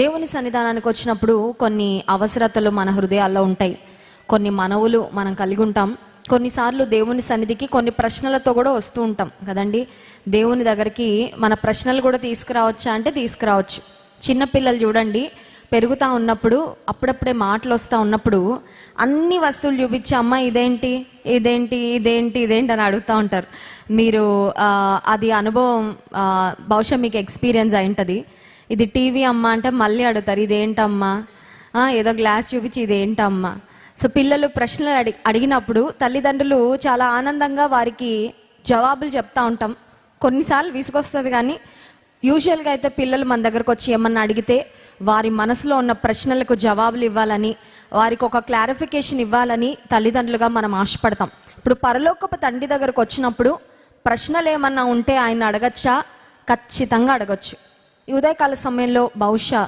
దేవుని సన్నిధానానికి వచ్చినప్పుడు కొన్ని అవసరతలు మన హృదయాల్లో ఉంటాయి, కొన్ని మనవులు మనం కలిగి ఉంటాం. కొన్నిసార్లు దేవుని సన్నిధికి కొన్ని ప్రశ్నలతో కూడా వస్తూ ఉంటాం కదండి. దేవుని దగ్గరికి మన ప్రశ్నలు కూడా తీసుకురావచ్చా అంటే తీసుకురావచ్చు. చిన్నపిల్లలు చూడండి, పెరుగుతూ ఉన్నప్పుడు అప్పుడప్పుడే మాటలు వస్తూ ఉన్నప్పుడు అన్ని వస్తువులు చూపించి అమ్మ ఇదేంటి ఇదేంటి ఇదేంటి ఇదేంటి అని అడుగుతూ ఉంటారు. మీరు అది అనుభవం బహుశా మీకు ఎక్స్పీరియన్స్ అయి ఉంటుంది. ఇది టీవీ అమ్మ అంటే మళ్ళీ అడుగుతారు ఇదేంటమ్మా, ఏదో గ్లాస్ చూపించి ఇదేంటమ్మా. సో పిల్లలు ప్రశ్నలు అడిగినప్పుడు తల్లిదండ్రులు చాలా ఆనందంగా వారికి జవాబులు చెప్తా ఉంటాం. కొన్నిసార్లు విసుగొస్తుంది, కానీ యూజువల్గా అయితే పిల్లలు మన దగ్గరకు వచ్చి ఏమన్నా అడిగితే వారి మనసులో ఉన్న ప్రశ్నలకు జవాబులు ఇవ్వాలని, వారికి ఒక క్లారిఫికేషన్ ఇవ్వాలని తల్లిదండ్రులుగా మనం ఆశపడతాం. ఇప్పుడు పరలోకపు తండ్రి దగ్గరకు వచ్చినప్పుడు ప్రశ్నలు ఏమన్నా ఉంటే ఆయన అడగచ్చా? ఖచ్చితంగా అడగచ్చు. ఈ ఉదయకాల సమయంలో బహుశా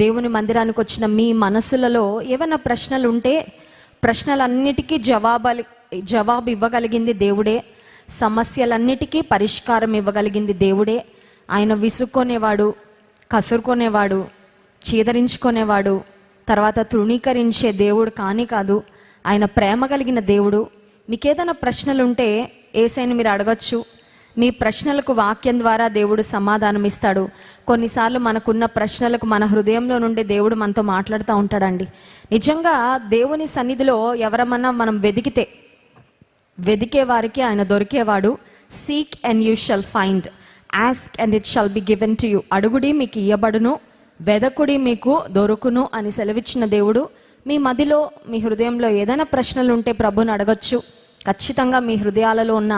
దేవుని మందిరానికి వచ్చిన మీ మనసులలో ఏమైనా ప్రశ్నలు ఉంటే ప్రశ్నలన్నిటికీ జవాబు ఇవ్వగలిగింది దేవుడే. సమస్యలన్నిటికీ పరిష్కారం ఇవ్వగలిగింది దేవుడే. ఆయన విసుక్కునేవాడు, కసురుకునేవాడు, చీదరించుకునేవాడు, తర్వాత తృణీకరించే దేవుడు కాదు. ఆయన ప్రేమ కలిగిన దేవుడు. మీకు ఏదైనా ప్రశ్నలు ఉంటే యేసయ్యని మీరు అడగచ్చు. మీ ప్రశ్నలకు వాక్యం ద్వారా దేవుడు సమాధానం ఇస్తాడు. కొన్నిసార్లు మనకున్న ప్రశ్నలకు మన హృదయంలో నుండి దేవుడు మనతో మాట్లాడుతూ ఉంటాడండి. నిజంగా దేవుని సన్నిధిలో ఎవరమన్నా మనం వెదికే వారికి ఆయన దొరికేవాడు. Seek and you shall find, ask and it shall be given to you. అడుగుడి మీకు ఇయ్యబడును, వెదకుడి మీకు దొరుకును అని సెలవిచ్చిన దేవుడు. మీ మదిలో మీ హృదయంలో ఏదైనా ప్రశ్నలు ఉంటే ప్రభుని అడగచ్చు. ఖచ్చితంగా మీ హృదయాలలో ఉన్న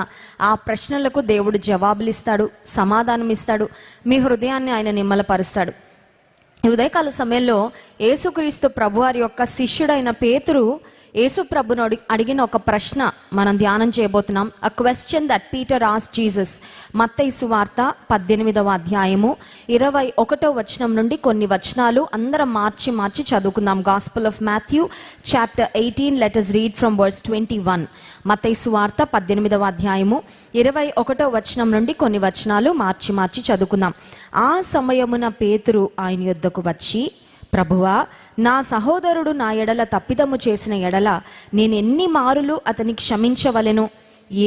ఆ ప్రశ్నలకు దేవుడు జవాబులు ఇస్తాడు, సమాధానం ఇస్తాడు. మీ హృదయాన్ని ఆయన నిమ్మలపరుస్తాడు. ఈ ఉదయకాల సమయంలో యేసుక్రీస్తు ప్రభువారి యొక్క శిష్యుడైన పేతురు యేసు ప్రభును అడిగిన ఒక ప్రశ్న మనం ధ్యానం చేయబోతున్నాం. A question that Peter asked Jesus. మత్తయి సువార్త 18వ అధ్యాయము 21వ వచనం నుండి కొన్ని వచనాలు అందరం మార్చి చదువుకుందాం. Gospel of Matthew chapter 18. Let us read from verse 21. మత్తయి సువార్త 18వ అధ్యాయము 21వ వచనం నుండి కొన్ని వచనాలు మార్చి చదువుకుందాం. ఆ సమయమున పేతురు ఆయన యొద్దకు వచ్చి, ప్రభువా, నా సహోదరుడు నా ఎడల తప్పిదము చేసిన ఎడల నేను ఎన్ని మారులు అతని క్షమించవలెను?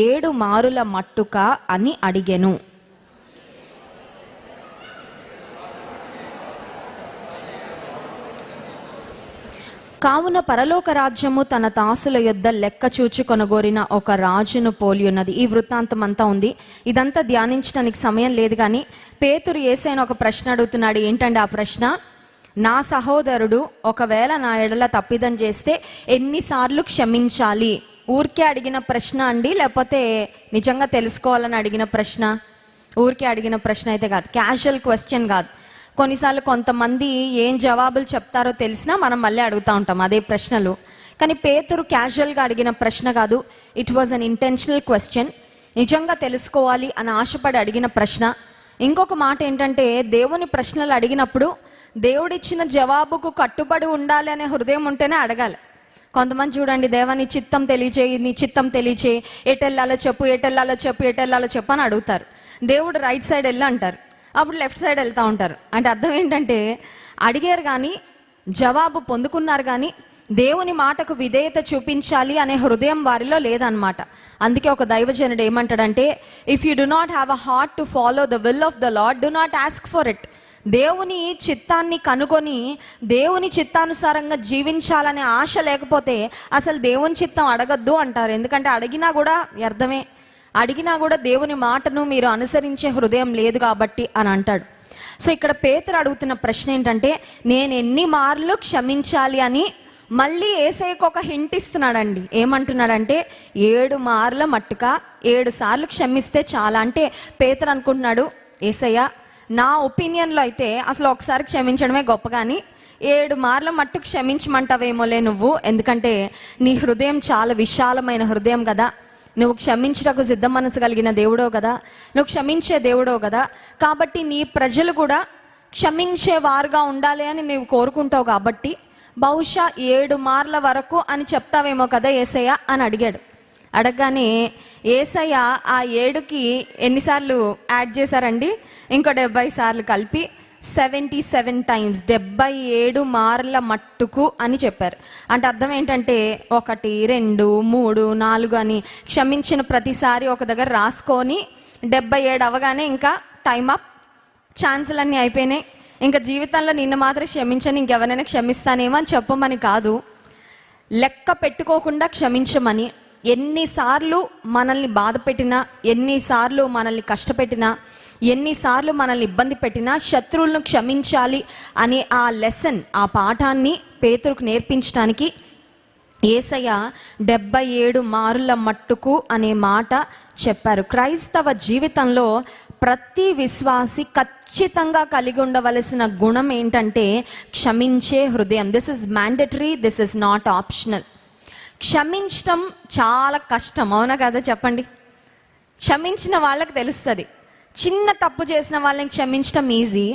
7 మారుల మట్టుక అని అడిగెను. కావున పరలోక రాజ్యము తన దాసుల యొద్ద లెక్క చూచుకొనగోరిన ఒక రాజును పోలి ఉన్నది. ఈ వృత్తాంతం అంతా ఉంది. ఇదంతా ధ్యానించడానికి సమయం లేదు, కానీ పేతురు యేసయ్యను ఒక ప్రశ్న అడుగుతున్నాడు. ఏంటంటే ఆ ప్రశ్న, నా సహోదరుడు ఒకవేళ నా ఎడల తప్పిదం చేస్తే ఎన్నిసార్లు క్షమించాలి? ఊరికే అడిగిన ప్రశ్న అండి, లేకపోతే నిజంగా తెలుసుకోవాలని అడిగిన ప్రశ్న? ఊరికే అడిగిన ప్రశ్న అయితే కాదు, క్యాజువల్ క్వశ్చన్ కాదు. కొన్నిసార్లు కొంతమంది ఏం జవాబులు చెప్తారో తెలిసినా మనం మళ్ళీ అడుగుతూ ఉంటాం అదే ప్రశ్నలు. కానీ పేతురు క్యాజువల్గా అడిగిన ప్రశ్న కాదు. It was an intentional question. నిజంగా తెలుసుకోవాలి అని ఆశపడి అడిగిన ప్రశ్న. ఇంకొక మాట ఏంటంటే, దేవుని ప్రశ్నలు అడిగినప్పుడు దేవుడిచ్చిన జవాబుకు కట్టుబడి ఉండాలి అనే హృదయం ఉంటేనే అడగాలి. కొంతమంది చూడండి, దేవా నీ చిత్తం తెలియచేయి, నీ చిత్తం తెలియచేయి, ఎటెళ్ళాలో చెప్పు అని అడుగుతారు. దేవుడు రైట్ సైడ్ వెళ్ళి అంటారు, అప్పుడు లెఫ్ట్ సైడ్ వెళ్తూ ఉంటారు. అంటే అర్థం ఏంటంటే అడిగారు కానీ జవాబు పొందుకున్నారు, కానీ దేవుని మాటకు విధేయత చూపించాలి అనే హృదయం వారిలో లేదన్నమాట. అందుకే ఒక దైవజనుడు ఏమంటాడంటే, if you do not have a heart to follow the will of the lord, do not ask for it. దేవుని చిత్తాన్ని కనుగొని దేవుని చిత్తానుసారంగా జీవించాలనే ఆశ లేకపోతే అసలు దేవుని చిత్తం అడగద్దు అంటారు. ఎందుకంటే అడిగినా కూడా వ్యర్థమే, అడిగినా కూడా దేవుని మాటను మీరు అనుసరించే హృదయం లేదు కాబట్టి అని అంటాడు. సో ఇక్కడ పేతురు అడుగుతున్న ప్రశ్న ఏంటంటే, నేను ఎన్ని మార్లు క్షమించాలి అని మళ్ళీ యేసయ్యకు ఒక హింట్ ఇస్తున్నాడండి. ఏమంటున్నాడంటే 7 మార్ల మట్టుక, 7 సార్లు క్షమిస్తే చాలా. అంటే పేతురు అనుకుంటున్నాడు, యేసయ్య నా ఒపీనియన్లో అయితే అసలు ఒకసారి క్షమించడమే గొప్ప, కానీ 7 మార్ల మట్టు క్షమించమంటావేమోలే నువ్వు, ఎందుకంటే నీ హృదయం చాలా విశాలమైన హృదయం కదా, నువ్వు క్షమించటకు సిద్ధ మనసు కలిగిన దేవుడో కదా, నువ్వు క్షమించే దేవుడో కదా, కాబట్టి నీ ప్రజలు కూడా క్షమించే వారుగా ఉండాలి అని నువ్వు కోరుకుంటావు, కాబట్టి బహుశా 7 మార్ల వరకు అని చెప్తావేమో కదా యేసయ్య అని అడిగాడు. అడగగానే యేసయ్య ఆ 7కి ఎన్నిసార్లు యాడ్ చేశారండి? ఇంకో 70 సార్లు కలిపి 77 టైమ్స్, 77 మార్ల మట్టుకు అని చెప్పారు. అంటే అర్థం ఏంటంటే 1, 2, 3, 4 అని క్షమించిన ప్రతిసారి ఒక దగ్గర రాసుకొని 77 అవగానే ఇంకా టైం అప్, ఛాన్సులన్నీ అయిపోయినాయి, ఇంకా జీవితంలో నిన్ను మాత్రం క్షమించని, ఇంకెవరైనా క్షమిస్తానేమో అని చెప్పమని కాదు, లెక్క పెట్టుకోకుండా క్షమించమని. ఎన్నిసార్లు మనల్ని బాధ పెట్టినా, ఎన్నిసార్లు మనల్ని కష్టపెట్టినా, ఎన్నిసార్లు మనల్ని ఇబ్బంది పెట్టినా శత్రువులను క్షమించాలి అనే ఆ లెసన్, ఆ పాఠాన్ని పేతురుకు నేర్పించడానికి యేసయ్య 77 మారుల మట్టుకు అనే మాట చెప్పారు. క్రైస్తవ జీవితంలో ప్రతి విశ్వాసి ఖచ్చితంగా కలిగి ఉండవలసిన గుణం ఏంటంటే క్షమించే హృదయం. This is mandatory, this is not optional. క్షమించటం చాలా కష్టం, అవునా కదా చెప్పండి? క్షమించిన వాళ్ళకి తెలుస్తుంది. చిన్న తప్పు చేసిన వాళ్ళని క్షమించటం ఈజీ,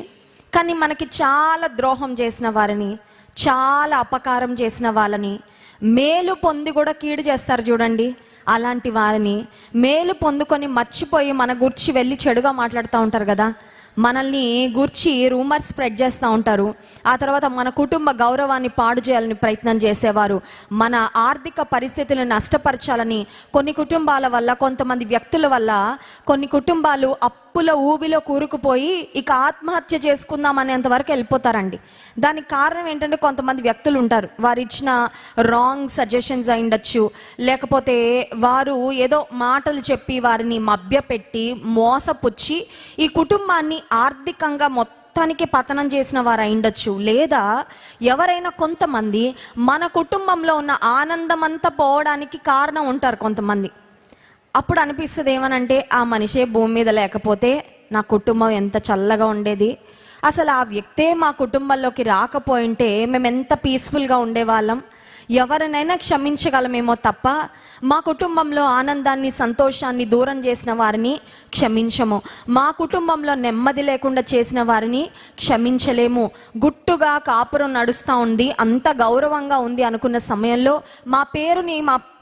కానీ మనకి చాలా ద్రోహం చేసిన వారిని, చాలా అపకారం చేసిన వాళ్ళని, మేలు పొంది కూడా కీడు చేస్తారు చూడండి, అలాంటి వారిని మేలు పొందుకొని మర్చిపోయి మన గురించి వెళ్ళి చెడుగా మాట్లాడుతూ ఉంటారు కదా, మనల్ని గూర్చి రూమర్స్ స్ప్రెడ్ చేస్తూ ఉంటారు. ఆ తర్వాత మన కుటుంబ గౌరవాన్ని పాడు చేయాలని ప్రయత్నం చేసేవారు, మన ఆర్థిక పరిస్థితులను నష్టపరచాలని, కొన్ని కుటుంబాల వల్ల, కొంతమంది వ్యక్తుల వల్ల కొన్ని కుటుంబాలు అప్పుల ఊబిలో కూరుకుపోయి ఇక ఆత్మహత్య చేసుకుందాం అనేంతవరకు వెళ్ళిపోతారండి. దానికి కారణం ఏంటంటే కొంతమంది వ్యక్తులు ఉంటారు, వారు ఇచ్చిన రాంగ్ సజెషన్స్ అయిండొచ్చు, లేకపోతే వారు ఏదో మాటలు చెప్పి వారిని మభ్యపెట్టి మోసపుచ్చి ఈ కుటుంబాన్ని ఆర్థికంగా మొత్తానికి పతనం చేసిన వారు అయిండొచ్చు. లేదా ఎవరైనా కొంతమంది మన కుటుంబంలో ఉన్న ఆనందం అంతా పోవడానికి కారణం ఉంటారు కొంతమంది. అప్పుడు అనిపిస్తుంది ఏమనంటే, ఆ మనిషే భూమి మీద లేకపోతే నా కుటుంబం ఎంత చల్లగా ఉండేది, అసలు ఆ వ్యక్తే మా కుటుంబంలోకి రాకపోయింటే మేము ఎంత పీస్ఫుల్గా ఉండేవాళ్ళం, ఎవరినైనా క్షమించగలమేమో తప్ప మా కుటుంబంలో ఆనందాన్ని, సంతోషాన్ని దూరం చేసిన వారిని క్షమించము, మా కుటుంబంలో నెమ్మది లేకుండా చేసిన వారిని క్షమించలేము. గుట్టుగా కాపురం నడుస్తూ ఉంది, అంత గౌరవంగా ఉంది అనుకున్న సమయంలో మా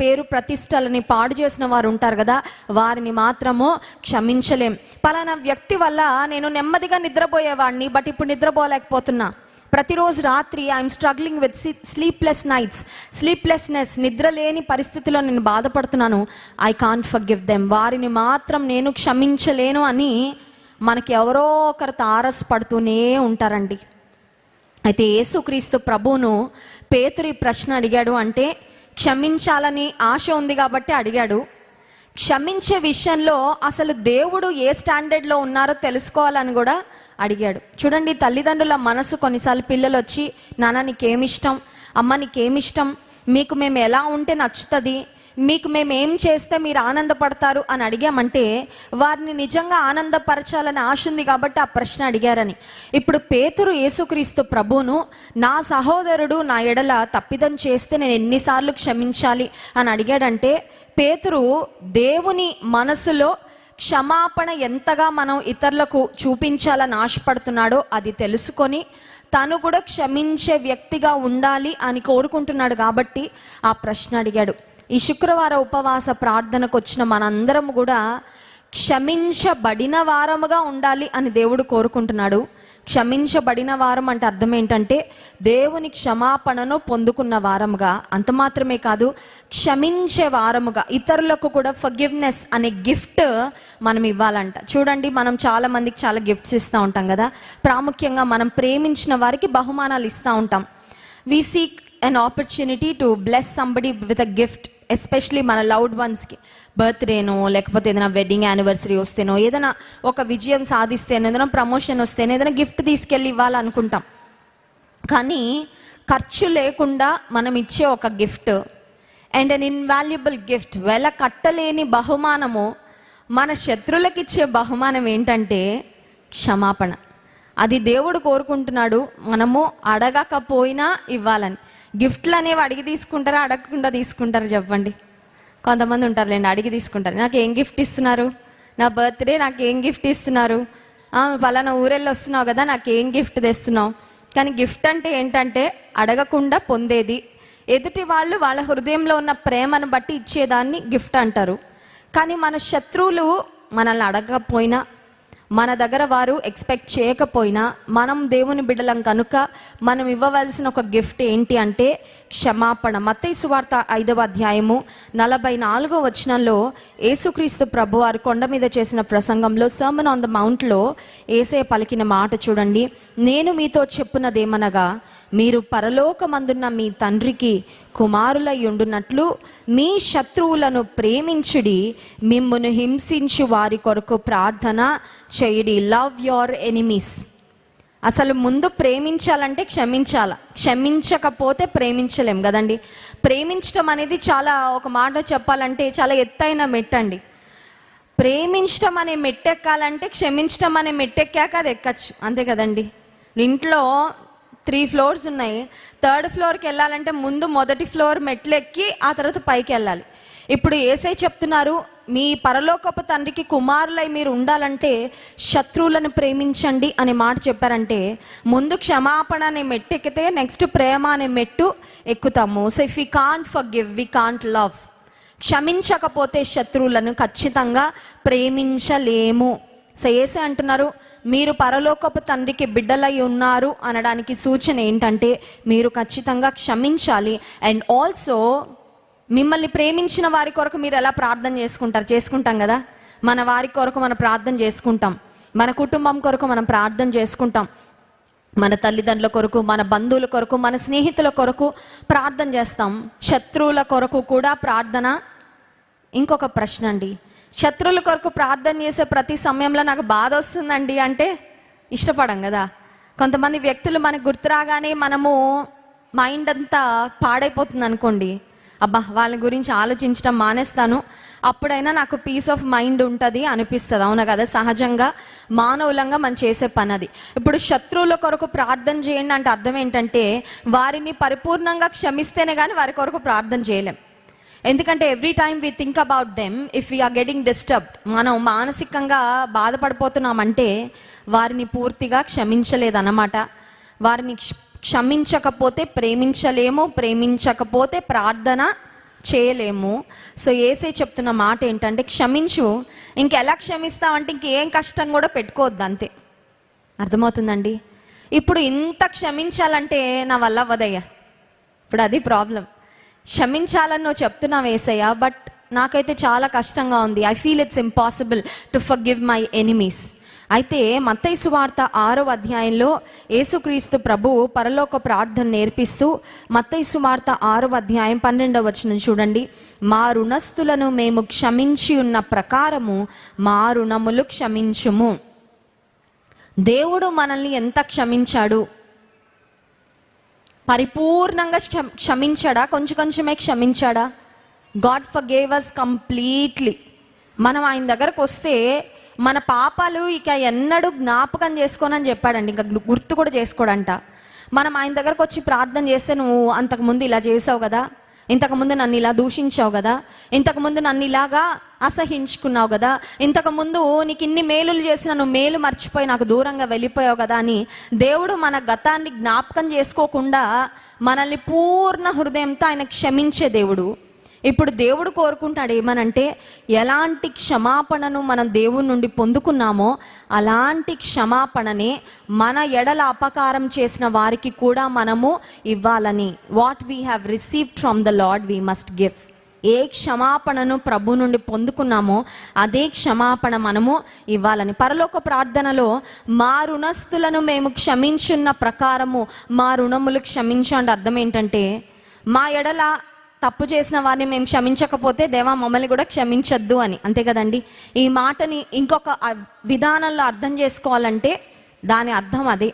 పేరు ప్రతిష్టలని పాడు చేసిన వారు ఉంటారు కదా, వారిని మాత్రము క్షమించలేం. పలానా వ్యక్తి వల్ల నేను నెమ్మదిగా నిద్రపోయేవాడిని, బట్ ఇప్పుడు నిద్రపోలేకపోతున్నా, ప్రతిరోజు రాత్రి ఐఎమ్ స్ట్రగ్లింగ్ విత్ స్లీప్లెస్నెస్, నిద్రలేని పరిస్థితిలో నేను బాధపడుతున్నాను, ఐ కాంట్ ఫర్గివ్ దెమ్, వారిని మాత్రం నేను క్షమించలేను అని మనకి ఎవరో ఒకరు తారసపడుతూనే ఉంటారండి. అయితే యేసుక్రీస్తు ప్రభువును పేతురు ఈ ప్రశ్న అడిగాడు అంటే క్షమించాలని ఆశ ఉంది కాబట్టి అడిగాడు. క్షమించే విషయంలో అసలు దేవుడు ఏ స్టాండర్డ్లో ఉన్నారో తెలుసుకోవాలని కూడా అడిగాడు. చూడండి, తల్లిదండ్రుల మనసు కొన్నిసార్లు పిల్లలు వచ్చి, నాన్న నీకేమిష్టం, అమ్మ నీకేమిష్టం, మీకు మేము ఎలా ఉంటే నచ్చుతుంది, మీకు మేము ఏం చేస్తే మీరు ఆనందపడతారు అని అడిగామంటే వారిని నిజంగా ఆనందపరచాలని ఆశ ఉంది కాబట్టి ఆ ప్రశ్న అడిగారని. ఇప్పుడు పేతురు యేసుక్రీస్తు ప్రభువును, నా సహోదరుడు నా ఎడల తప్పిదం చేస్తే నేను ఎన్నిసార్లు క్షమించాలి అని అడిగాడంటే, పేతురు దేవుని మనసులో క్షమాపణ ఎంతగా మనం ఇతరులకు చూపించాలని ఆశపడుతున్నాడో అది తెలుసుకొని తను కూడా క్షమించే వ్యక్తిగా ఉండాలి అని కోరుకుంటున్నాడు కాబట్టి ఆ ప్రశ్న అడిగాడు. ఈ శుక్రవార ఉపవాస ప్రార్థనకు వచ్చిన మనందరం కూడా క్షమించబడిన వారముగా ఉండాలి అని దేవుడు కోరుకుంటున్నాడు. క్షమించబడిన వారం అంటే అర్థం ఏంటంటే దేవుని క్షమాపణను పొందుకున్న వారముగా, అంత మాత్రమే కాదు క్షమించే వారముగా, ఇతరులకు కూడా ఫర్గివ్నెస్ అనే గిఫ్ట్ మనం ఇవ్వాలంట. చూడండి, మనం చాలా మందికి చాలా గిఫ్ట్స్ ఇస్తూ ఉంటాం కదా, ప్రాముఖ్యంగా మనం ప్రేమించిన వారికి బహుమానాలు ఇస్తూ ఉంటాం. We seek an opportunity to bless somebody with a gift, especially మన లవ్డ్ వన్స్కి బర్త్డేనో, లేకపోతే ఏదైనా వెడ్డింగ్ యానివర్సరీ వస్తేనో, ఏదైనా ఒక విజయం సాధిస్తేనో, ఏదైనా ప్రమోషన్ వస్తేనో ఏదైనా గిఫ్ట్ తీసుకెళ్ళి ఇవ్వాలనుకుంటాం. కానీ ఖర్చు లేకుండా మనం ఇచ్చే ఒక gift and an invaluable gift, వెల కట్టలేని బహుమానము, మన శత్రువులకు ఇచ్చే బహుమానం ఏంటంటే క్షమాపణ. అది దేవుడు కోరుకుంటున్నాడు, మనము అడగకపోయినా ఇవ్వాలని. గిఫ్ట్లు అనేవి అడిగి తీసుకుంటారా, అడగకుండా తీసుకుంటారా చెప్పండి? కొంతమంది ఉంటారులేండి, అడిగి తీసుకుంటారు. నాకు ఏం గిఫ్ట్ ఇస్తున్నారు, నా బర్త్డే నాకు ఏం గిఫ్ట్ ఇస్తున్నారు, పలానా ఊరెళ్ళి వస్తున్నావు కదా నాకు ఏం గిఫ్ట్ తెస్తున్నావు. కానీ గిఫ్ట్ అంటే ఏంటంటే అడగకుండా పొందేది, ఎదుటి వాళ్ళు వాళ్ళ హృదయంలో ఉన్న ప్రేమను బట్టి ఇచ్చేదాన్ని గిఫ్ట్ అంటారు. కానీ మన శత్రువులు మనల్ని అడగకపోయినా, మన దగ్గర వారు ఎక్స్పెక్ట్ చేయకపోయినా మనం దేవుని బిడ్డలం కనుక మనం ఇవ్వవలసిన ఒక గిఫ్ట్ ఏంటి అంటే క్షమాపణ. మత్తయి సువార్త 5వ అధ్యాయము 44వ వచనంలో యేసుక్రీస్తు ప్రభువారు కొండ మీద చేసిన ప్రసంగంలో సర్మన్ ఆన్ ద మౌంట్లో యేసయ్య పలికిన మాట చూడండి. నేను మీతో చెప్పున్నదేమనగా, మీరు పరలోకమందున్న మీ తండ్రికి కుమారులై ఉండునట్లు మీ శత్రువులను ప్రేమించుడి, మిమ్మును హింసించు వారి కొరకు ప్రార్థన చేయుడి. Love your enemies. అసలు ముందు ప్రేమించాలంటే క్షమించాల, క్షమించకపోతే ప్రేమించలేం కదండి. ప్రేమించడం అనేది చాలా, ఒక మాట చెప్పాలంటే చాలా ఎత్తైన మెట్టండి. ప్రేమించడం అనే మెట్టెక్కాలంటే క్షమించడం అనే మెట్టెక్కాక అది ఎక్కచ్చు, అంతే కదండి. ఇంట్లో 3 ఫ్లోర్స్ ఉన్నాయి. 3rd ఫ్లోర్కి వెళ్ళాలంటే ముందు మొదటి ఫ్లోర్ మెట్లు ఎక్కి ఆ తర్వాత పైకి వెళ్ళాలి. ఇప్పుడు యేసయ్య చెప్తున్నారు, మీ పరలోకపు తండ్రికి కుమారులై మీరు ఉండాలంటే శత్రువులను ప్రేమించండి అనే మాట చెప్పారంటే ముందు క్షమాపణ అనే మెట్టు ఎక్కితే నెక్స్ట్ ప్రేమ అనే మెట్టు ఎక్కుతాము. So if we can't forgive, we can't love. క్షమించకపోతే శత్రువులను ఖచ్చితంగా ప్రేమించలేము. సో యేసయ్య అంటున్నారు, మీరు పరలోకపు తండ్రికి బిడ్డలై ఉన్నారు అనడానికి సూచన ఏంటంటే మీరు ఖచ్చితంగా క్షమించాలి. అండ్ ఆల్సో మిమ్మల్ని ప్రేమించిన వారి కొరకు మీరు ఎలా ప్రార్థన చేసుకుంటాం కదా. మన వారి కొరకు మనం ప్రార్థన చేసుకుంటాం, మన కుటుంబం కొరకు మనం ప్రార్థన చేసుకుంటాం, మన తల్లిదండ్రుల కొరకు, మన బంధువుల కొరకు, మన స్నేహితుల కొరకు ప్రార్థన చేస్తాం. శత్రువుల కొరకు కూడా ప్రార్థన. ఇంకొక ప్రశ్న అండి, శత్రువుల కొరకు ప్రార్థన చేసే ప్రతి సమయంలో నాకు బాధ వస్తుందండి అంటే ఇష్టపడం కదా. కొంతమంది వ్యక్తులు మనకు గుర్తు రాగానే మనము మైండ్ అంతా పాడైపోతుంది అనుకోండి, అబ్బా వాళ్ళ గురించి ఆలోచించడం మానేస్తాను, అప్పుడైనా నాకు పీస్ ఆఫ్ మైండ్ ఉంటుంది అనిపిస్తుంది. అవునా కదా, సహజంగా మానవులంగా మనం చేసే పని అది. ఇప్పుడు శత్రువుల కొరకు ప్రార్థన చేయండి అంటే అర్థం ఏంటంటే వారిని పరిపూర్ణంగా క్షమిస్తేనే కానీ వారి కొరకు ప్రార్థన చేయలేం. ఎందుకంటే every time we think about them, if we are getting disturbed, మనం మానసికంగా బాధపడిపోతున్నామంటే వారిని పూర్తిగా క్షమించలేదన్నమాట. వారిని క్షమించకపోతే ప్రేమించలేము, ప్రేమించకపోతే ప్రార్థన చేయలేము. సో యేసయ్య చెప్తున్న మాట ఏంటంటే క్షమించు. ఇంకెలా క్షమిస్తామంటే ఇంకేం కష్టం కూడా పెట్టుకోవద్దు, అంతే. అర్థమవుతుందండి. ఇప్పుడు ఇంత క్షమించాలంటే నా వల్ల అవ్వదయ్యా, ఇప్పుడు అది ప్రాబ్లం. క్షమించాలని నువ్వు చెప్తున్నావు యేసయ్య, బట్ నాకైతే చాలా కష్టంగా ఉంది. I feel it's impossible to forgive my enemies. అయితే మత్తయి సువార్త 6వ అధ్యాయంలో యేసుక్రీస్తు ప్రభు పరలోక ప్రార్థన నేర్పిస్తూ మత్తయి సువార్త 6వ అధ్యాయం 12వ వచనం చూడండి. మా రుణస్థులను మేము క్షమించి ఉన్న ప్రకారము మా రుణములు క్షమించుము. దేవుడు మనల్ని ఎంత క్షమించాడు? పరిపూర్ణంగా క్షమించాడా? కొంచెం కొంచెమే క్షమించాడా? God forgave us completely. మనం ఆయన దగ్గరకు వస్తే మన పాపాలు ఇక ఎన్నడూ జ్ఞాపకం చేసుకోనని చెప్పాడండి, ఇంకా గుర్తు కూడా చేసుకోడంట. మనం ఆయన దగ్గరకు వచ్చి ప్రార్థన చేస్తే, నువ్వు అంతకుముందు ఇలా చేసావు కదా, ఇంతకుముందు నన్ను ఇలా దూషించావు కదా, ఇంతకుముందు నన్ను ఇలాగా అసహించుకున్నావు కదా, ఇంతకుముందు నీకు ఇన్ని మేలులు చేసిన నువ్వు మేలు మర్చిపోయి నాకు దూరంగా వెళ్ళిపోయావు కదా అని దేవుడు మన గతాన్ని జ్ఞాపకం చేసుకోకుండా మనల్ని పూర్ణ హృదయంతో ఆయన క్షమించే దేవుడు. ఇప్పుడు దేవుడు కోరుకుంటాడు ఏమనంటే, ఎలాంటి క్షమాపణను మనం దేవుని నుండి పొందుకున్నామో అలాంటి క్షమాపణనే మన ఎడల అపకారం చేసిన వారికి కూడా మనము ఇవ్వాలని. What we have received from the Lord we must give. ఏ క్షమాపణను ప్రభు నుండి పొందుకున్నామో అదే క్షమాపణ మనము ఇవ్వాలని. పరలోక ప్రార్థనలో మా రుణస్థులను మేము క్షమించున్న ప్రకారము మా రుణములు క్షమించండి అర్థం ఏంటంటే, మా ఎడల తప్పు చేసిన వారిని మేము క్షమించకపోతే దేవా మమ్మల్ని కూడా క్షమించద్దు అని, అంతే కదండి. ఈ మాటని ఇంకొక విధానంలో అర్థం చేసుకోవాలంటే దాని అర్థం అదే.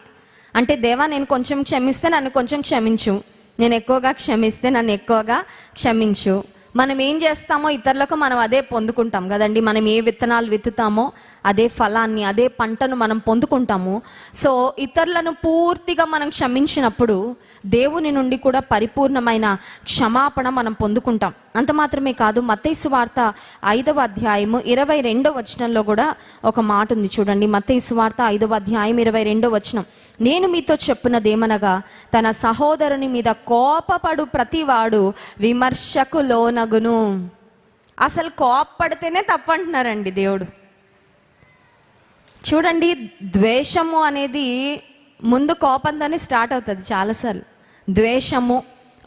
అంటే దేవా నేను కొంచెం క్షమిస్తే నన్ను కొంచెం క్షమించు, నేను ఎక్కువగా క్షమిస్తే నన్ను ఎక్కువగా క్షమించు. మనం ఏం చేస్తామో ఇతరులకు మనం అదే పొందుకుంటాం కదండి. మనం ఏ విత్తనాలు విత్తుతామో అదే ఫలాన్ని, అదే పంటను మనం పొందుకుంటాము. సో ఇతరులను పూర్తిగా మనం క్షమించినప్పుడు దేవుని నుండి కూడా పరిపూర్ణమైన క్షమాపణ మనం పొందుకుంటాం. అంత మాత్రమే కాదు, మత్తయి సువార్త 5వ అధ్యాయము 22వ వచనంలో కూడా ఒక మాట ఉంది చూడండి. మత్తయి సువార్త 5వ అధ్యాయం 22వ వచనం, నేను మీతో చెప్పున్నదేమనగా తన సహోదరుని మీద కోపపడు ప్రతివాడు విమర్శకు లోనగును. అసలు కోపపడితేనే తప్పంటున్నారండి దేవుడు. చూడండి, ద్వేషము అనేది ముందు కోపంతోనే స్టార్ట్ అవుతుంది చాలాసార్లు. ద్వేషము,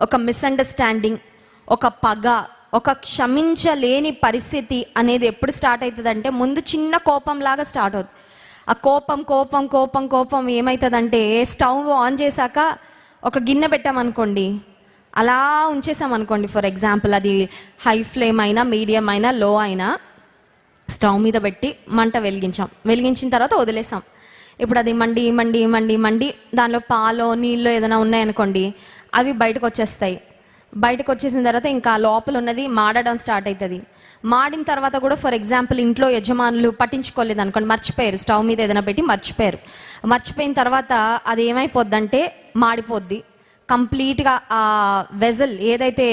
ఒక మిస్అండర్స్టాండింగ్, ఒక పగ, ఒక క్షమించలేని పరిస్థితి అనేది ఎప్పుడు స్టార్ట్ అవుతుంది అంటే ముందు చిన్న కోపంలాగా స్టార్ట్ అవుతుంది. ఆ కోపం కోపం కోపం కోపం ఏమవుతుందంటే, స్టవ్ ఆన్ చేశాక ఒక గిన్నె పెట్టామనుకోండి, అలా ఉంచేసామనుకోండి, ఫర్ ఎగ్జాంపుల్ అది హై ఫ్లేమ్ అయినా మీడియం అయినా లో అయినా స్టవ్ మీద పెట్టి మంట వెలిగించిన తర్వాత వదిలేసాం. ఇప్పుడు అది మండి మండి మండి మండి దానిలో పాలో నీళ్ళు ఏదైనా ఉన్నాయనుకోండి, అవి బయటకు వచ్చేస్తాయి. బయటకు వచ్చేసిన తర్వాత ఇంకా లోపల ఉన్నది మాడడం స్టార్ట్ అవుతుంది. మాడిన తర్వాత కూడా ఫర్ ఎగ్జాంపుల్ ఇంట్లో యజమానులు పట్టించుకోలేదు అనుకోండి, మర్చిపోయారు, స్టవ్ మీద ఏదైనా పెట్టి మర్చిపోయిన తర్వాత అది ఏమైపోద్దంటే మాడిపోద్ది కంప్లీట్గా. ఆ వెజల్ ఏదైతే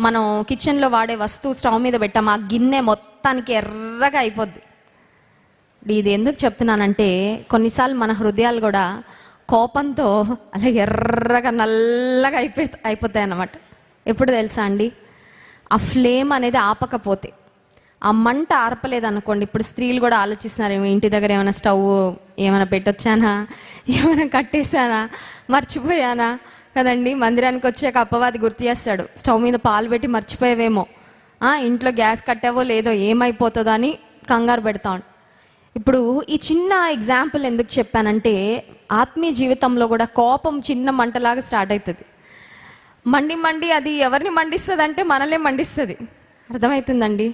మనం కిచెన్లో వాడే వస్తువు స్టవ్ మీద పెట్టామో ఆ గిన్నె మొత్తానికి ఎర్రగా అయిపోద్ది. ఇది ఎందుకు చెప్తున్నానంటే, కొన్నిసార్లు మన హృదయాలు కూడా కోపంతో అలా ఎర్రగా నల్లగా అయిపోతాయి అన్నమాట. ఎప్పుడు తెలుసా అండి, ఆ ఫ్లేమ్ అనేది ఆపకపోతే, ఆ మంట ఆర్పలేదు అనుకోండి. ఇప్పుడు స్త్రీలు కూడా ఆలోచిస్తున్నారు, ఇంటి దగ్గర ఏమైనా స్టవ్ ఏమైనా పెట్టొచ్చానా, ఏమైనా కట్టేశానా, మర్చిపోయానా కదండి. మందిరానికి వచ్చాక అప్పవాది గుర్తు చేస్తాడు, స్టవ్ మీద పాలు పెట్టి మర్చిపోయావేమో, ఇంట్లో గ్యాస్ కట్టావో లేదో, ఏమైపోతుందో అని కంగారు పెడతాం. ఇప్పుడు ఈ చిన్న ఎగ్జాంపుల్ ఎందుకు చెప్పానంటే, ఆత్మీయ జీవితంలో కూడా కోపం చిన్న మంటలాగా స్టార్ట్ అవుతుంది. మండి అది ఎవరిని మండిస్తుంది అంటే మనలే మండిస్తుంది. అర్థమవుతుందండి.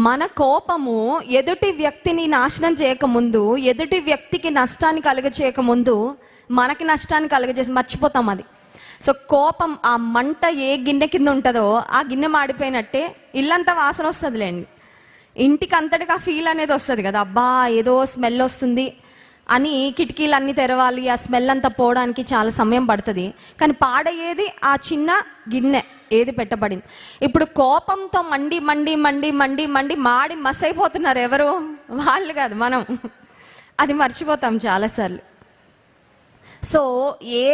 మన కోపము ఎదుటి వ్యక్తిని నాశనం చేయకముందు, ఎదుటి వ్యక్తికి నష్టాన్ని కలుగచేయకముందు మనకి నష్టాన్ని కలుగజేసి మర్చిపోతాం అది. సో కోపం, ఆ మంట ఏ గిన్నె కింద ఉంటుందో ఆ గిన్నె మాడిపోయినట్టే ఇల్లంతా వాసన వస్తుందిలేండి. ఇంటికి అంతటికి ఆ ఫీల్ అనేది వస్తుంది కదా, అబ్బా ఏదో స్మెల్ వస్తుంది అని కిటికీలు అన్నీ తెరవాలి, ఆ స్మెల్ అంతా పోవడానికి చాలా సమయం పడుతుంది. కానీ పాడయ్యేది ఆ చిన్న గిన్నె ఏది పెట్టబడింది. ఇప్పుడు కోపంతో మండి మండి మండి మండి మండి మాడి మసైపోతున్నారు ఎవరు? వాళ్ళు కాదు, మనం. అది మర్చిపోతాం చాలాసార్లు. సో ఏ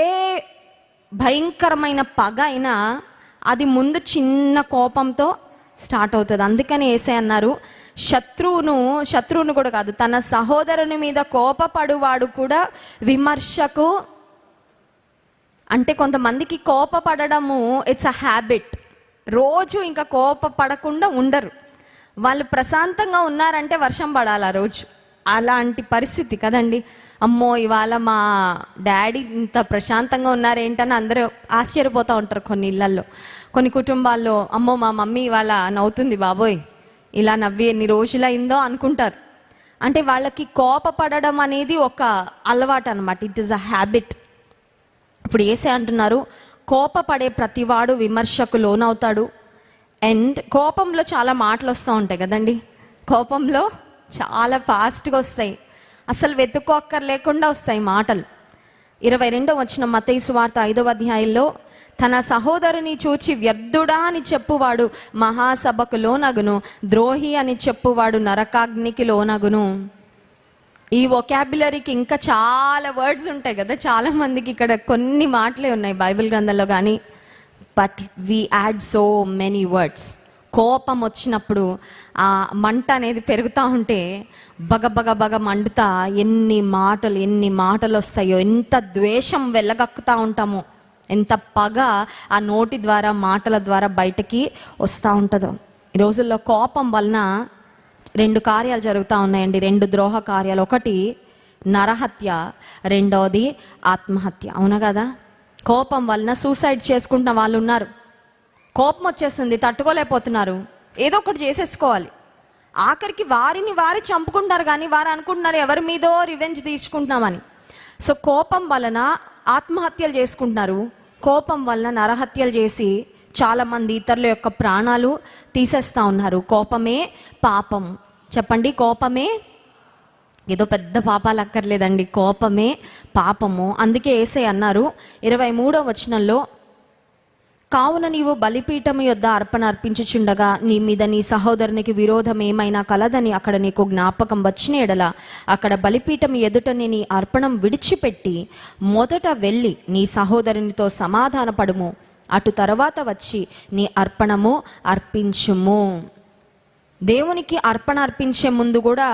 భయంకరమైన పగ అయినా అది ముందు చిన్న కోపంతో స్టార్ట్ అవుతుంది. అందుకని యేసయ్య అన్నారు, శత్రువును కూడా కాదు, తన సహోదరుని మీద కోపపడువాడు కూడా విమర్శకు. అంటే కొంతమందికి కోపపడము ఇట్స్ అ హ్యాబిట్. రోజు ఇంకా కోపపడకుండా ఉండరు. వాళ్ళు ప్రశాంతంగా ఉన్నారంటే వర్షం పడాలి ఆ రోజు, అలాంటి పరిస్థితి కదండి. అమ్మో ఇవాళ మా డాడీ ఇంత ప్రశాంతంగా ఉన్నారేంటని అందరూ ఆశ్చర్యపోతూ ఉంటారు. కొన్ని ఇళ్లల్లో, కొన్ని కుటుంబాల్లో అమ్మో మా మమ్మీ ఇవాళ నవ్వుతుంది, బాబోయ్ ఇలా నవ్వి ఎన్ని రోజులైందో అనుకుంటారు. అంటే వాళ్ళకి కోపపడడం అనేది ఒక అలవాటు అనమాట. It is a habit. ఇప్పుడు యేసయ్య అంటున్నారు, కోపపడే ప్రతివాడు విమర్శకు లోనవుతాడు. అండ్ కోపంలో చాలా మాటలు వస్తూ ఉంటాయి కదండి. కోపంలో చాలా ఫాస్ట్గా వస్తాయి, అసలు వెతుక్కోక్కర్లేకుండా వస్తాయి మాటలు. 22వ వచనం మత్తయి సువార్త 5వ అధ్యాయంలో, తన సహోదరుని చూచి వ్యర్థుడా అని చెప్పువాడు మహాసభకు లోనగును, ద్రోహి అని చెప్పువాడు నరకాగ్నికి లోనగును. ఈ వొకాబులరీకి ఇంకా చాలా వర్డ్స్ ఉంటాయి కదా, చాలా మందికి ఇక్కడ కొన్ని మాటలే ఉన్నాయి బైబిల్ గ్రంథంలో కానీ, but we add so many words. కోపం వచ్చినప్పుడు ఆ మంట అనేది పెరుగుతూ ఉంటే బగ మండుతా ఎన్ని మాటలు వస్తాయో, ఎంత ద్వేషం వెళ్ళగక్కుతూ ఉంటామో, ఎంత పగ ఆ నోటి ద్వారా మాటల ద్వారా బయటకి వస్తూ ఉంటుందో. ఈ రోజుల్లో కోపం వలన 2 కార్యాలు జరుగుతూ ఉన్నాయండి, 2 ద్రోహ కార్యాలు. ఒకటి నరహత్య, రెండోది ఆత్మహత్య. అవునా కదా? కోపం వలన సూసైడ్ చేసుకుంటున్న వాళ్ళు ఉన్నారు. కోపం వచ్చేస్తుంది, తట్టుకోలేకపోతున్నారు, ఏదో ఒకటి చేసేసుకోవాలి. ఆఖరికి వారి చంపుకుంటారు, కానీ వారు అనుకుంటున్నారు ఎవరి మీదో రివెంజ్ తీర్చుకుంటున్నామని. సో కోపం వలన ఆత్మహత్యలు చేసుకుంటున్నారు, కోపం వలన నరహత్యలు చేసి చాలామంది ఇతరుల యొక్క ప్రాణాలు తీసేస్తూ ఉన్నారు. కోపమే పాపం. చెప్పండి, కోపమే. ఏదో పెద్ద పాపాలు అక్కర్లేదండి, కోపమే పాపము. అందుకే యేసయ్య అన్నారు 23వ వచనంలో, కావున నీవు బలిపీఠము యొద్ద అర్పణ అర్పించుచుండగా నీ మీద నీ సహోదరునికి విరోధం ఏమైనా కలదని అక్కడ నీకు జ్ఞాపకం వచ్చిన ఎడల అక్కడ బలిపీఠం ఎదుటని నీ అర్పణం విడిచిపెట్టి మొదట వెళ్ళి నీ సహోదరునితో సమాధానపడుము, అటు తర్వాత వచ్చి నీ అర్పణము అర్పించుము. దేవునికి అర్పణ అర్పించే ముందు కూడా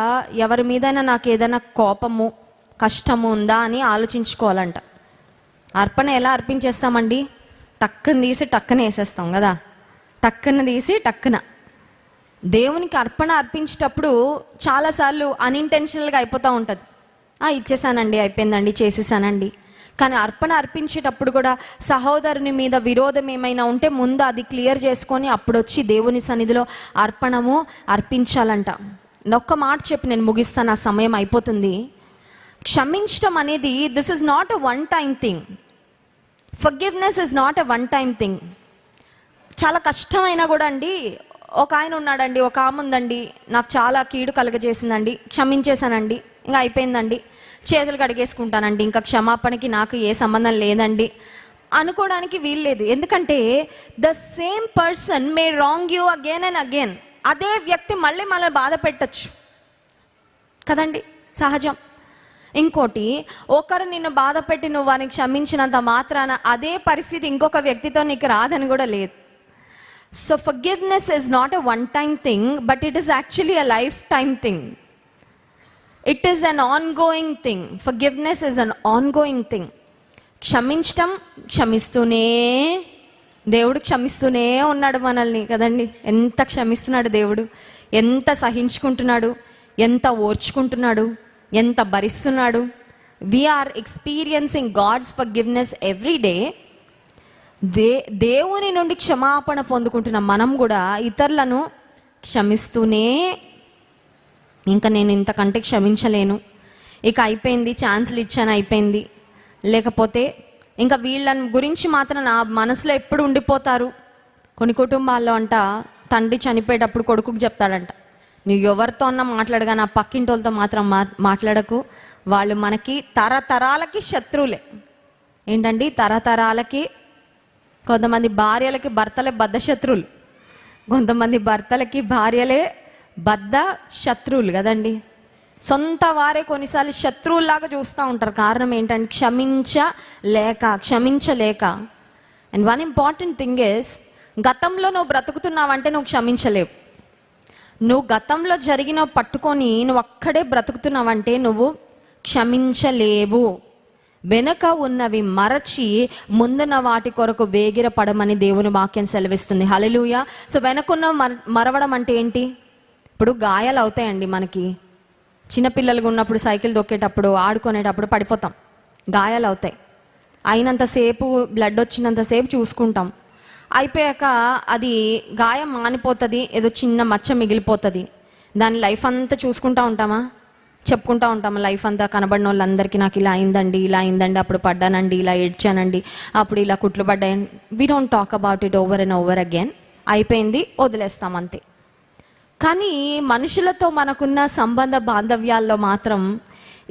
ఎవరి మీదైనా నాకు ఏదైనా కోపము కష్టము ఉందా అని ఆలోచించుకోవాలంట. అర్పణ ఎలా అర్పించేస్తామండి? టక్కున తీసి టక్కున వేసేస్తాం కదా, టక్కున తీసి టక్కున. దేవునికి అర్పణ అర్పించేటప్పుడు చాలాసార్లు అన్ఇంటెన్షనల్గా అయిపోతూ ఉంటుంది. ఇచ్చేసానండి, అయిపోయిందండి, చేసేసానండి. కానీ అర్పణ అర్పించేటప్పుడు కూడా సహోదరుని మీద విరోధం ఏమైనా ఉంటే ముందు అది క్లియర్ చేసుకొని అప్పుడు వచ్చి దేవుని సన్నిధిలో అర్పణము అర్పించాలంట. ఒక్క మాట చెప్పి నేను ముగిస్తాను, ఆ సమయం అయిపోతుంది. క్షమించడం అనేది this is not a one time thing. Forgiveness is not a one time thing. చాలా కష్టమైనా కూడా అండి, ఒక ఆయన ఉన్నాడండి, ఒక ఆమె ఉందండి, నాకు చాలా కీడు కలుగజేసిందండి, క్షమించేశానండి, ఇంకా అయిపోయిందండి, చేతులు కడిగేసుకుంటానండి, ఇంకా క్షమాపణకి నాకు ఏ సంబంధం లేదండి అనుకోవడానికి వీల్లేదు. ఎందుకంటే the same person may wrong you again and again. అదే వ్యక్తి మళ్ళీ మనల్ని బాధ పెట్టచ్చు కదండి, సహజం. ఇంకోటి, ఒకరు నిన్ను బాధ పెట్టి నువ్వు వారిని క్షమించినంత మాత్రాన అదే పరిస్థితి ఇంకొక వ్యక్తితో నీకు రాదని కూడా లేదు. So forgiveness is not a one time thing, but it is actually a lifetime thing. It is an ongoing thing. Forgiveness is an ongoing thing. క్షమించటం, క్షమిస్తూనే, దేవుడు క్షమిస్తూనే ఉన్నాడు మనల్ని కదండి. ఎంత క్షమిస్తున్నాడు దేవుడు, ఎంత సహించుకుంటున్నాడు, ఎంత ఓర్చుకుంటున్నాడు, ఎంత భరిస్తున్నాడు. We are experiencing God's forgiveness every day. దేవుని నుండి క్షమాపణ పొందుకుంటున్న మనం కూడా ఇతరులను క్షమిస్తూనే, ఇంకా నేను ఇంతకంటే క్షమించలేను, ఇక అయిపోయింది, ఛాన్సులు ఇచ్చాను అయిపోయింది, లేకపోతే ఇంకా వీళ్ళని గురించి మాత్రం నా మనసులో ఎప్పుడు ఉండిపోతారు. కొన్ని కుటుంబాల్లో అంట తండ్రి చనిపోయేటప్పుడు కొడుకుకి చెప్తాడంట, నువ్వు ఎవరితో అన్నా మాట్లాడగా నా పక్కింటి వాళ్ళతో మాత్రం మాట్లాడకు, వాళ్ళు మనకి తరతరాలకి శత్రువులే. ఏంటండి తరతరాలకి? కొంతమంది భార్యలకి భర్తలే బద్ధ శత్రువులు, కొంతమంది భర్తలకి భార్యలే బద్ధ శత్రువులు కదండి. సొంత వారే కొన్నిసార్లు శత్రువుల్లాగా చూస్తూ ఉంటారు. కారణం ఏంటంటే క్షమించలేక. And one important thing is, గతంలో నువ్వు బ్రతుకుతున్నావంటే నువ్వు క్షమించలేవు. నువ్వు గతంలో జరిగిన పట్టుకొని నువ్వు అక్కడే బ్రతుకుతున్నావంటే నువ్వు క్షమించలేవు. వెనుక ఉన్నవి మరచి ముందున్న వాటి కొరకు వేగిరపడమని దేవుని వాక్యం సెలవిస్తుంది. హల్లెలూయా. సో వెనకున్న మరవడం అంటే ఏంటి? ఇప్పుడు గాయాలు అవుతాయండి మనకి. చిన్నపిల్లలుగా ఉన్నప్పుడు సైకిల్ దొక్కేటప్పుడు ఆడుకునేటప్పుడు పడిపోతాం, గాయాలు అవుతాయి. అయినంతసేపు బ్లడ్ వచ్చినంతసేపు చూసుకుంటాం, అయిపోయాక అది గాయం మానిపోతుంది, ఏదో చిన్న మచ్చ మిగిలిపోతుంది. దాని లైఫ్ అంతా చూసుకుంటూ ఉంటామా? చెప్పుకుంటూ ఉంటాము లైఫ్ అంతా. కనబడిన వాళ్ళందరికీ నాకు ఇలా అయిందండి, ఇలా అయిందండి, అప్పుడు పడ్డానండి, ఇలా ఏడ్చానండి, అప్పుడు ఇలా కుట్లు పడ్డాయండి. We don't talk about it over and over again. అయిపోయింది, వదిలేస్తాం అంతే. కానీ మనుషులతో మనకున్న సంబంధ బాంధవ్యాల్లో మాత్రం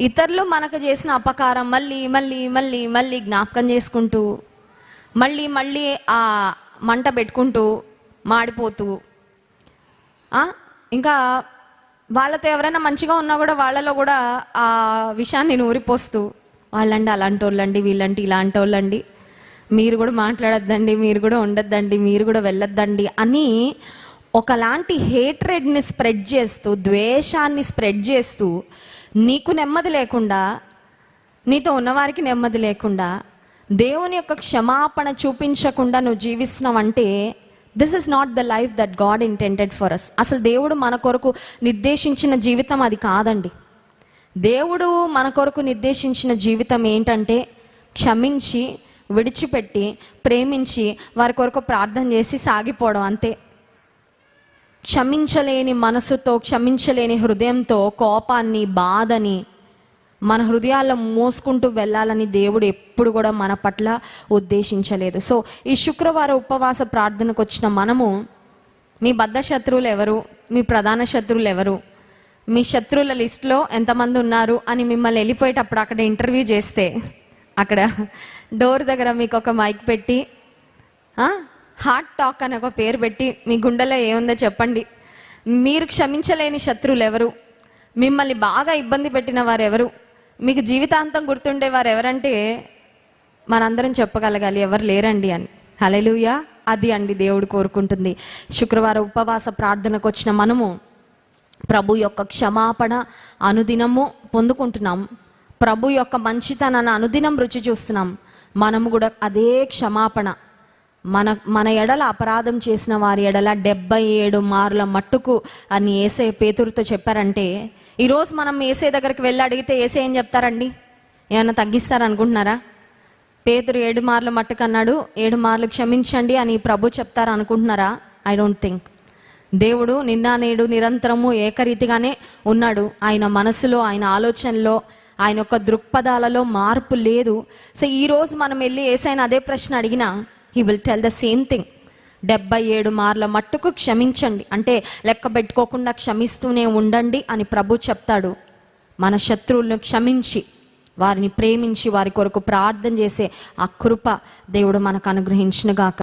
ఇతరులు మనకు చేసిన అపకారం మళ్ళీ మళ్ళీ మళ్ళీ మళ్ళీ జ్ఞాపకం చేసుకుంటూ, మళ్ళీ మళ్ళీ ఆ మంట పెట్టుకుంటూ, మాడిపోతూ, ఇంకా వాళ్ళతో ఎవరైనా మంచిగా ఉన్నా కూడా వాళ్ళలో కూడా ఆ విషయాన్ని నూరిపోస్తూ, వాళ్ళండి అలాంటి వాళ్ళండి, వీళ్ళంటే ఇలాంటి వాళ్ళండి, మీరు కూడా మాట్లాడొద్దండి, మీరు కూడా ఉండొద్దండి, మీరు కూడా వెళ్ళొద్దండి అని ఒకలాంటి హేట్రెడ్ని స్ప్రెడ్ చేస్తూ, ద్వేషాన్ని స్ప్రెడ్ చేస్తూ, నీకు నెమ్మది లేకుండా, నీతో ఉన్నవారికి నెమ్మది లేకుండా, దేవుని యొక్క క్షమాపణ చూపించకుండా నువ్వు జీవిస్తున్నావు అంటే this is not the life that God intended for us. అసలు దేవుడు మన కొరకు నిర్దేశించిన జీవితం అది కాదండి. దేవుడు మన కొరకు నిర్దేశించిన జీవితం ఏంటంటే క్షమించి, విడిచిపెట్టి, ప్రేమించి, వారి కొరకు ప్రార్థన చేసి సాగిపోవడం అంతే. క్షమించలేని మనసుతో, క్షమించలేని హృదయంతో కోపాన్ని, బాధని మన హృదయాల్లో మోసుకుంటూ వెళ్ళాలని దేవుడు ఎప్పుడు కూడా మన పట్ల ఉద్దేశించలేదు. సో ఈ శుక్రవారం ఉపవాస ప్రార్థనకు వచ్చిన మనము, మీ బద్ధ శత్రువులు ఎవరు, మీ ప్రధాన శత్రువులు ఎవరు, మీ శత్రువుల లిస్టులో ఎంతమంది ఉన్నారు అని మిమ్మల్ని వెళ్ళిపోయేటప్పుడు అక్కడ ఇంటర్వ్యూ చేస్తే, అక్కడ డోర్ దగ్గర మీకు ఒక మైక్ పెట్టి హార్ట్ టాక్ అని ఒక పేరు పెట్టి మీ గుండెలో ఏముందో చెప్పండి, మీరు క్షమించలేని శత్రువులు ఎవరు, మిమ్మల్ని బాగా ఇబ్బంది పెట్టిన వారు ఎవరు, మీకు జీవితాంతం గుర్తుండేవారు ఎవరంటే మనందరం చెప్పగలగాలి ఎవరు లేరండి అని. హల్లెలూయా. అది అండి దేవుడు కోరుకుంటుంది. శుక్రవారం ఉపవాస ప్రార్థనకు వచ్చిన మనము ప్రభు యొక్క క్షమాపణ అనుదినము పొందుకుంటున్నాం. ప్రభు యొక్క మంచితనాన్ని అనుదినం రుచి చూస్తున్నాం. మనము కూడా అదే క్షమాపణ మన ఎడల అపరాధం చేసిన వారి ఎడల 77 మార్ల మట్టుకు అని యేసయ్య పేతురుతో చెప్పారంటే, ఈరోజు మనం యేసయ్య దగ్గరికి వెళ్ళి అడిగితే యేసయ్య ఏం చెప్తారండి? ఏమైనా తగ్గిస్తారనుకుంటున్నారా? పేతురు 7 మార్ల మట్టుకు అన్నాడు, 7 మార్లు క్షమించండి అని ప్రభు చెప్తారు అనుకుంటున్నారా? I don't think. దేవుడు నిన్న నేడు నిరంతరము ఏకరీతిగానే ఉన్నాడు. ఆయన మనసులో, ఆయన ఆలోచనలో, ఆయన యొక్క దృక్పథాలలో మార్పు లేదు. సో ఈరోజు మనం వెళ్ళి యేసయ్యని అదే ప్రశ్న అడిగినా he will tell the same thing. 77 మార్ల మట్టుకు క్షమించండి అంటే లెక్క పెట్టుకోకుండా క్షమిస్తూనే ఉండండి అని ప్రభు చెప్తాడు. మన శత్రువులను క్షమించి వారిని ప్రేమించి వారి కొరకు ప్రార్థన చేసే ఆ కృప దేవుడు మనకు అనుగ్రహించునుగాక.